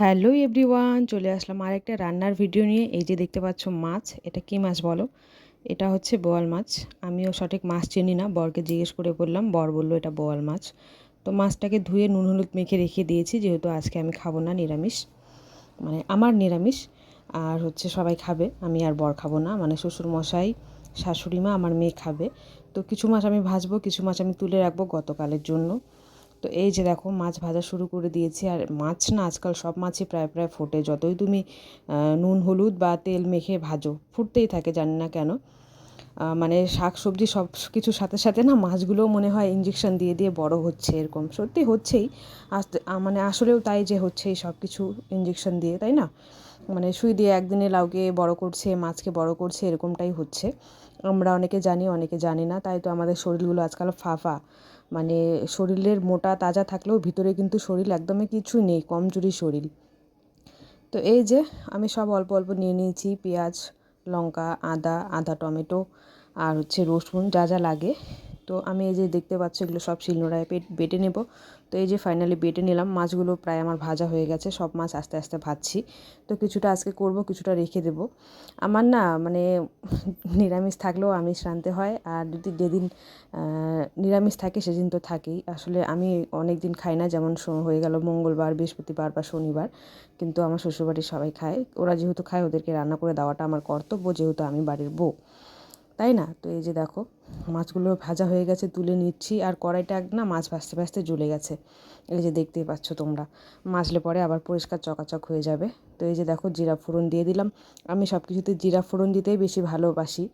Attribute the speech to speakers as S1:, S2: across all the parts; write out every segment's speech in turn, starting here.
S1: Hello everyone, চলে আসলাম আরেকটা রান্নার ভিডিও নিয়ে। এই যে দেখতে পাচ্ছ মাছ, এটা কি মাছ বলো? এটা হচ্ছে বোয়াল মাছ। আমিও সঠিক মাছ চিনি না, বরকে জিজ্ঞেস করে বললাম, বর বললো এটা বোয়াল মাছ। তো মাছটাকে ধুয়ে নুন হলুদ মেখে রেখে দিয়েছি, যেহেতু আজকে আমি খাবো না, নিরামিষ, মানে আমার নিরামিষ। আর হচ্ছে সবাই খাবে, আমি আর বর খাবো না, মানে শ্বশুর মশাই, শাশুড়ি মা, আমার মেয়ে খাবে। তো কিছু মাছ আমি ভাজবো, কিছু মাছ আমি তুলে রাখবো গতকালের জন্য। তো এই যে দেখো মাছ ভাজা শুরু করে দিয়েছি। আর মাছ না, আজকাল সব মাছই প্রায় প্রায় ফোটে, যতই তুমি নুন হলুদ বা তেল মেখে ভাজো ফুটতেই থাকে, জানি না কেন। মানে শাক সবজি সব কিছুর সাথে সাথে না মাছগুলোও মনে হয় ইঞ্জেকশন দিয়ে দিয়ে বড় হচ্ছে, এরকম সত্যি হচ্ছেই। মানে আসলেও তাই যে হচ্ছেই সব কিছু ইঞ্জেকশন দিয়ে, তাই না? মানে সুই দিয়ে একদিনে লাউকে বড় করছে, মাছকে বড় করছে, এরকমটাই হচ্ছে। আমরা অনেকে জানি, অনেকে জানি না, তাই তো আমাদের শরীরগুলো আজকাল ফাফা। মানে শরীরের মোটা তাজা থাকলেও ভিতরে কিন্তু শরীর একদমই কিছু নেই, কমজোরি শরীর। তো এই যে আমি সব অল্প অল্প নিয়ে নিয়েছি, পেঁয়াজ, লঙ্কা, আদা, আদা, টমেটো, আর হচ্ছে রসুন, যা যা লাগে। তো আমি এই যে দেখতে পাচ্ছ এগুলো সব শিলনোড়ায় বেটে নেব। তো এই যে ফাইনালি বেটে নিলাম। মাছগুলো প্রায় আমার ভাজা হয়ে গেছে, সব মাছ আস্তে আস্তে ভাজছি। তো কিছুটা আজকে করব, কিছুটা রেখে দেব। আমার না মানে নিরামিষ থাকলেও আমিষ রাঁধতে হয়, আর যদি যেদিন নিরামিষ থাকে সেদিন তো থাকেই। আসলে আমি অনেক দিন খাই না, যেমন হয়ে গেল মঙ্গলবার, বৃহস্পতিবার বা শনিবার, কিন্তু আমার শ্বশুরবাড়ির সবাই খায়। ওরা যেহেতু খায়, ওদেরকে রান্না করে দেওয়াটা আমার কর্তব্য, যেহেতু আমি বাড়ির বউ, তাই না? তো এই যে দেখো মাছগুলো ভাজা হয়ে গেছে, তুলে নিচ্ছি। আর কড়াইটা না মাছ ভাজতে ভাজতে জ্বলে গেছে, এই যে দেখতেই পাচ্ছ তোমরা। মাজলে পরে আবার পরিষ্কার চকাচক হয়ে যাবে। তো এই যে দেখো জিরা ফোড়ন দিয়ে দিলাম। আমি সব কিছুতে জিরা ফোড়ন দিতেই বেশি ভালোবাসি।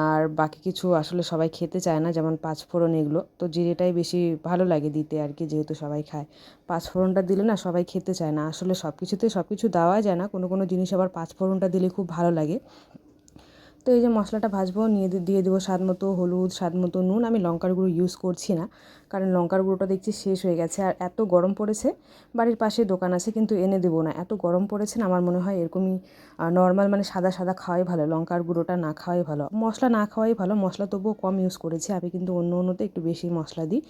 S1: আর বাকি কিছু আসলে সবাই খেতে চায় না, যেমন পাঁচ ফোড়ন, এগুলো তো জিরেটাই বেশি ভালো লাগে দিতে আর কি, যেহেতু সবাই খায়। পাঁচ ফোড়নটা দিলে না সবাই খেতে চায় না, আসলে সব কিছুতে সব কিছু দেওয়া যায় না, কোনো কোনো জিনিস আবার পাঁচ ফোড়নটা দিলে খুব ভালো লাগে। তো এই যে মশলাটা ভাজবো, দিয়ে দেবো স্বাদ মতো হলুদ, স্বাদ মতো নুন। আমি লঙ্কার গুঁড়ো ইউজ করছি না, কারণ লঙ্কার গুঁড়োটা দেখছি শেষ হয়ে গেছে। আর এত গরম পড়েছে, বাড়ির পাশে দোকান আছে কিন্তু এনে দেবো না, এত গরম পড়েছে না, আমার মনে হয় এরকমই নর্মাল মানে সাদা সাদা খাওয়াই ভালো, লঙ্কার গুঁড়োটা না খাওয়াই ভালো, মশলা না খাওয়াই ভালো। মশলা তবুও কম ইউজ করেছি আমি, কিন্তু অন্য অন্যতে একটু বেশি মশলা দিই,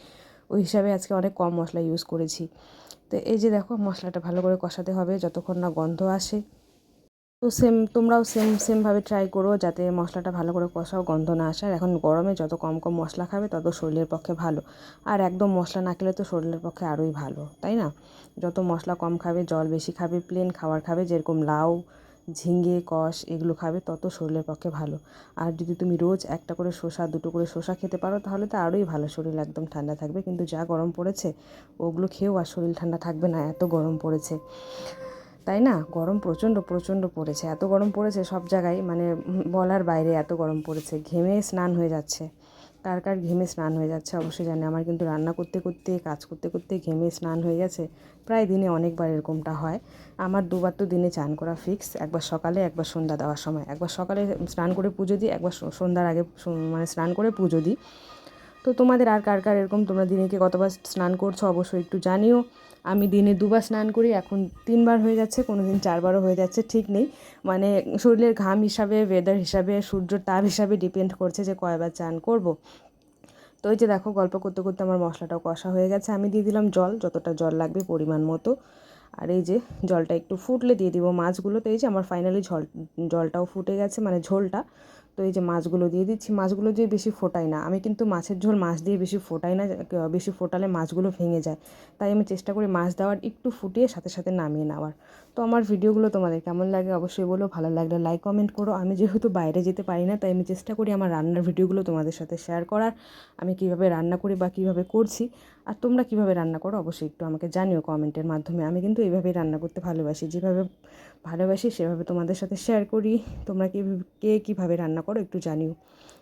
S1: ওই হিসাবে আজকে অনেক কম মশলা ইউজ করেছি। তো এই যে দেখো মশলাটা ভালো করে কষাতে হবে যতক্ষণ না গন্ধ আসে। তো তোমরাও সেমভাবে ট্রাই করো, যাতে মশলাটা ভালো করে কষাও, গন্ধ না আসে। আর এখন গরমে যত কম কম মশলা খাবে তত শরীরের পক্ষে ভালো। আর একদম মশলা না খেলে তো শরীরের পক্ষে আরোই ভালো, তাই না? যত মশলা কম খাবে, জল বেশি খাবে, প্লেন খাবার খাবে, যেরকম লাউ, ঝিঙে, কষ, এগুলো খাবে, তত শরীরের পক্ষে ভালো। আর যদি তুমি রোজ একটা করে শসা, দুটো করে শসা খেতে পারো, তাহলে তো আরোই ভালো, শরীর একদম ঠান্ডা থাকবে। কিন্তু যা গরম পড়েছে, ওগুলো খেয়েও আর শরীর ঠান্ডা থাকবে না, এত গরম পড়েছে, তাই না? গরম প্রচণ্ড প্রচণ্ড পড়েছে, এত গরম পড়েছে সব জায়গায়, মানে বলার বাইরে এত গরম পড়েছে। ঘেমে স্নান হয়ে যাচ্ছে। কার কার ঘেমে স্নান হয়ে যাচ্ছে অবশ্যই জানি। আমার কিন্তু রান্না করতে করতে, কাজ করতে করতে ঘেমে স্নান হয়ে গেছে। প্রায় দিনে অনেকবার এরকমটা হয়। আমার দুবার তো দিনে চান করা ফিক্স, একবার সকালে, একবার সন্ধ্যা দেওয়ার সময়। একবার সকালে স্নান করে পুজো দিই, একবার সন্ধ্যার আগে মানে স্নান করে পুজো দিই। তো তোমাদের আর কার কার এরকম, তোমরা দিনে কি কতবার স্নান করছো অবশ্যই একটু জানিও। আমি দিনে দুবার স্নান করি, এখন তিনবার হয়ে যাচ্ছে, কোনো দিন চারবারও হয়ে যাচ্ছে, ঠিক নেই। মানে শরীরের ঘাম হিসাবে, ওয়েদার হিসাবে, সূর্যের তাপ হিসাবে ডিপেন্ড করছে যে কয়বার চান করব। তো ওই যে দেখো গল্প করতে করতে আমার মশলাটাও কষা হয়ে গেছে। আমি দিয়ে দিলাম জল, যতটা জল লাগবে পরিমাণ মতো। আর এই যে জলটা একটু ফুটলে দিয়ে দিব মাছগুলো। তো এই যে আমার ফাইনালি জলটাও ফুটে গেছে, মানে ঝোলটা। তো এই যে মাছগুলো দিয়ে দিচ্ছি। মাছগুলো দিয়ে বেশি ফোটাই না আমি, কিন্তু মাছের ঝোল মাছ দিয়ে বেশি ফোটাই না, বেশি ফোটালে মাছগুলো ভেঙে যায়। তাই আমি চেষ্টা করি মাছ দেওয়ার একটু ফুটিয়ে সাথে সাথে নামিয়ে নেওয়ার। তো আমার ভিডিওগুলো তোমাদের কেমন লাগে অবশ্যই বলো, ভালো লাগলে লাইক কমেন্ট করো। আমি যেহেতু বাইরে যেতে পারি না, তাই আমি চেষ্টা করি আমার রান্নার ভিডিওগুলো তোমাদের সাথে শেয়ার করার। আমি কীভাবে রান্না করি বা কীভাবে করছি, আর তোমরা কীভাবে রান্না করো অবশ্যই একটু আমাকে জানিও কমেন্টের মাধ্যমে। আমি কিন্তু এইভাবেই রান্না করতে ভালোবাসি, যেভাবে ভালোবাসি সেভাবে তোমাদের সাথে শেয়ার করি। তোমরা কে কীভাবে রান্না করো একটু জানিও।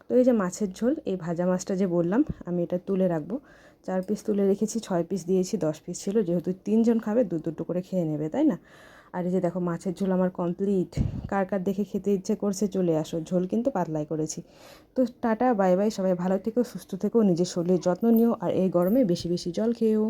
S1: তো এই যে মাছের ঝোল, এই ভাজা মাছটা যে বললাম আমি এটা তুলে রাখবো। 4 পিস তুলে রেখেছি, 6 পিস দিয়েছি, 10 পিস ছিল, যেহেতু 3জন খাবে, দুটো করে খেয়ে নেবে, তাই না? আর এই যে দেখো মাছের ঝোল আমার কমপ্লিট। কার কার দেখে খেতে ইচ্ছে করছে চলে আসো, ঝোল কিন্তু পাতলাই করেছি। তো টাটা, বাই বাই, সবাই ভালো থেকো, সুস্থ থেকো, নিজের শরীরের যত্ন নিও, আর এই গরমে বেশি বেশি জল খেয়েও।